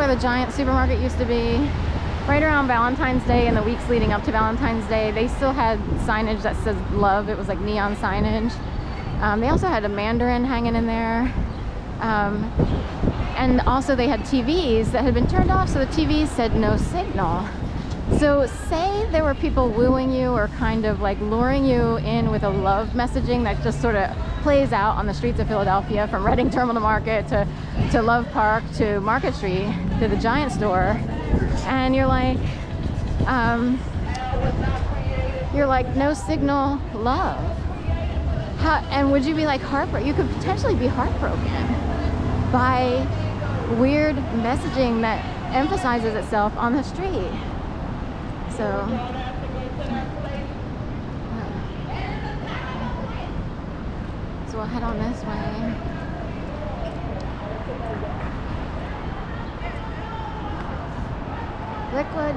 where the giant supermarket used to be. Right around Valentine's Day and the weeks leading up to Valentine's Day, they still had signage that says love. It was like neon signage. They also had a Mandarin hanging in there. And also they had TVs that had been turned off, so the TVs said no signal. So say there were people wooing you or kind of like luring you in with a love messaging that just sort of plays out on the streets of Philadelphia, from Reading Terminal Market to Love Park to Market Street to the Giant store, and you're like no signal, love. And would you be like heartbroken? You could potentially be heartbroken by weird messaging that emphasizes itself on the street. So we'll head on this way. Liquid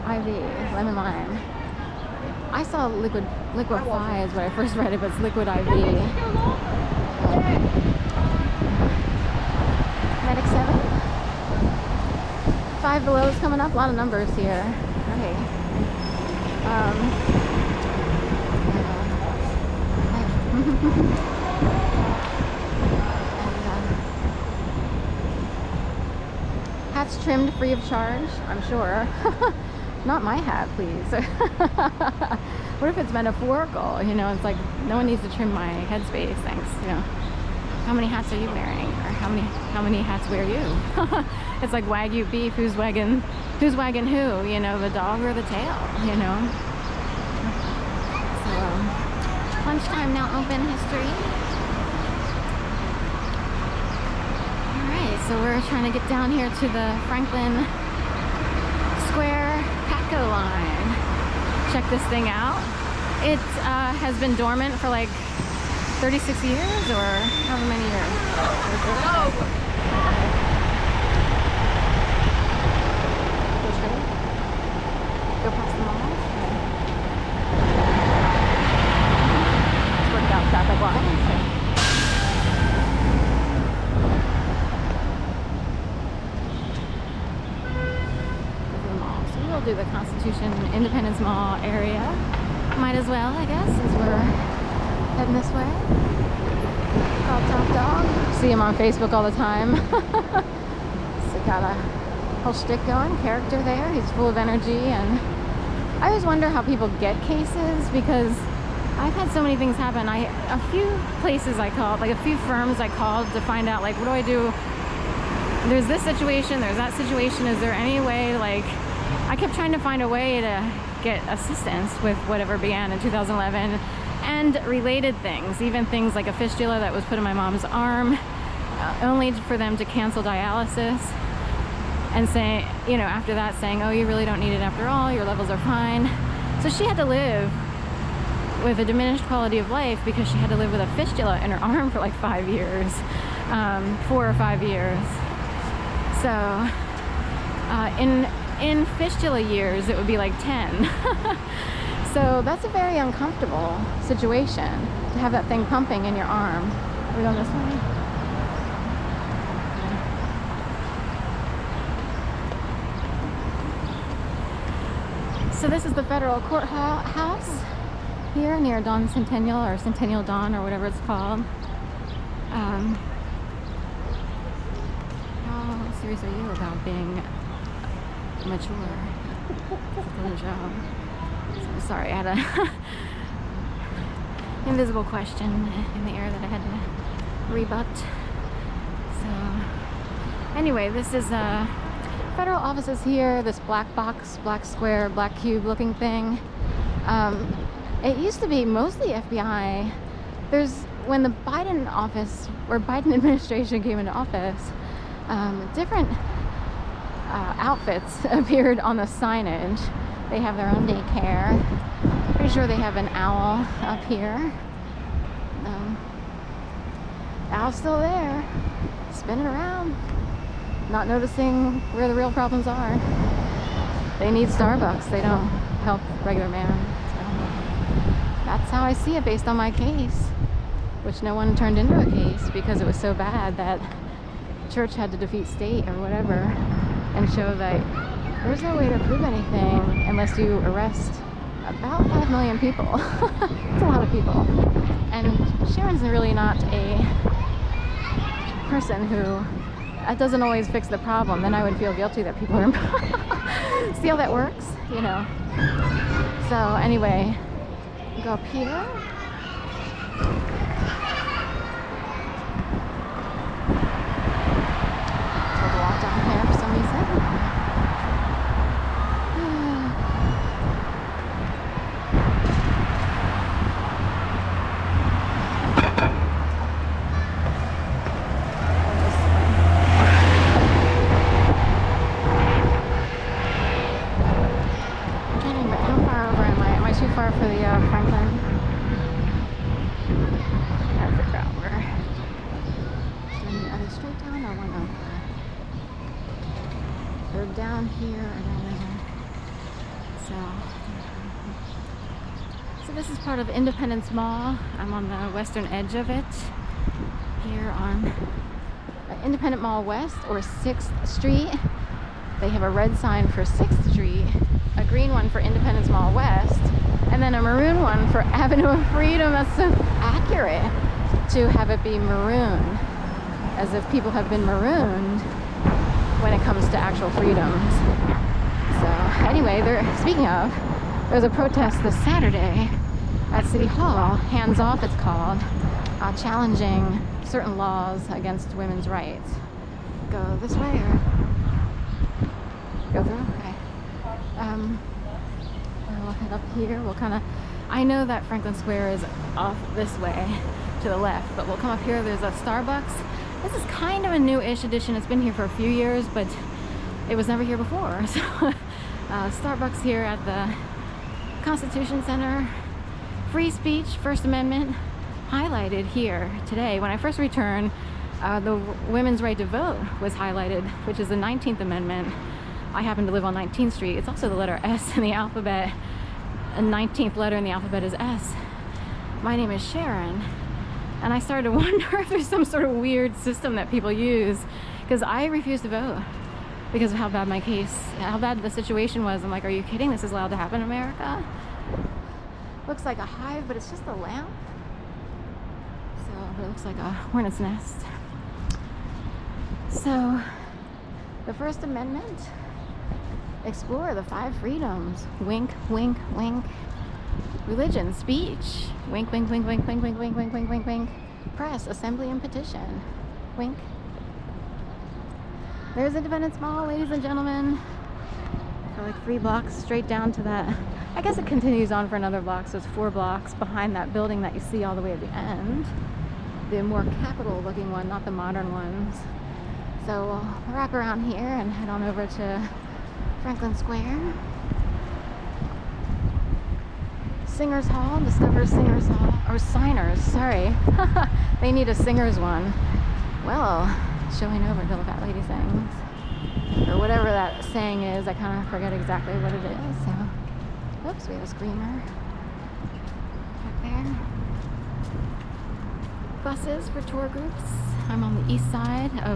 IV, lemon lime. I saw liquefy is what I first read it, but it's liquid IV. Medic 7. 5 Below is coming up. A lot of numbers here. Okay. Hats trimmed free of charge, I'm sure. Not my hat, please. What if it's metaphorical? You know, it's like no one needs to trim my headspace, thanks. You know, how many hats are you wearing, or how many hats wear you? It's like Wagyu beef. Who's wagging who? You know, the dog or the tail? You know. So lunchtime now open history. All right, so we're trying to get down here to the Franklin Square Patco line. Check this thing out. It has been dormant for like 36 years or however many years. Go past the mall. Let's work out traffic lines. Do the Constitution Independence Mall area. Might as well, I guess, as we're heading this way. Called Top Dog. See him on Facebook all the time. So got a whole shtick going, character there. He's full of energy, and I always wonder how people get cases, because I've had so many things happen. A few places I called, like a few firms I called to find out, like, what do I do? There's this situation, there's that situation. Is there any way, like, I kept trying to find a way to get assistance with whatever began in 2011 and related things, even things like a fistula that was put in my mom's arm, only for them to cancel dialysis and say, you know, after that saying, oh, you really don't need it after all, your levels are fine. So she had to live with a diminished quality of life because she had to live with a fistula in her arm for like 5 years, 4 or 5 years. So in fistula years, it would be like 10. So that's a very uncomfortable situation to have that thing pumping in your arm. Are we going this way? So this is the federal courthouse here near Dawn Centennial, or Centennial Dawn, or whatever it's called. How serious are you about being mature in a job? So, sorry, I had a invisible question in the air that I had to rebut. So anyway, this is federal offices here, this black box, black square, black cube looking thing. It used to be mostly FBI. When the Biden office, or Biden administration came into office, different outfits appeared on the signage. They have their own daycare. Pretty sure they have an owl up here. Owl's still there, spinning around, not noticing where the real problems are. They need Starbucks. They don't help regular man. So that's how I see it based on my case, which no one turned into a case because it was so bad that church had to defeat state or whatever. and show that there's no way to prove anything unless you arrest about 5 million people. It's a lot of people. And Sharon's really not a person who doesn't always fix the problem. Then I would feel guilty that people are see how that works, you know. So anyway, go up here. Told to walk down here for some reason. For the Franklin. I figure out where. Are they straight down or one up? They're down here or down there. So this is part of Independence Mall. I'm on the western edge of it. Here on Independent Mall West or 6th Street. They have a red sign for 6th Street, a green one for Independence Mall West, and then a maroon one for Avenue of Freedom. That's so accurate to have it be maroon, as if people have been marooned when it comes to actual freedoms. So anyway, speaking of, there's a protest this Saturday at City Hall, Hands Off it's called, challenging certain laws against women's rights. Go this way or go through? Okay. We'll head up here. We'll kind of, I know that Franklin Square is off this way to the left, but we'll come up here. There's a Starbucks. This is kind of a new-ish addition. It's been here for a few years, but it was never here before. So Starbucks here at the Constitution Center. Free speech, First Amendment, highlighted here today. When I first returned, the women's right to vote was highlighted, which is the 19th Amendment. I happen to live on 19th Street. It's also the letter S in the alphabet. A 19th letter in the alphabet is S. My name is Sharon, and I started to wonder if there's some sort of weird system that people use, because I refused to vote because of how bad my case, how bad the situation was. I'm like, are you kidding? This is allowed to happen in America? Looks like a hive, but it's just a lamp. So it looks like a hornet's nest. So the First Amendment, explore the 5 freedoms. Wink, wink, wink. Religion, speech. Wink, wink, wink, wink, wink, wink, wink, wink, wink, wink, wink. Press, assembly, and petition. Wink. There's Independence Mall, ladies and gentlemen. For like 3 blocks straight down to that. I guess it continues on for another block, so it's 4 blocks behind that building that you see all the way at the end. The more Capitol looking one, not the modern ones. So we'll wrap around here and head on over to Franklin Square. Singers Hall, Discover Singers Hall, or Signers, sorry. They need a Singers one. Well, showing over till the fat lady sings. Or whatever that saying is, I kind of forget exactly what it is. So, oops, we have a screamer back there. Buses for tour groups. I'm on the east side of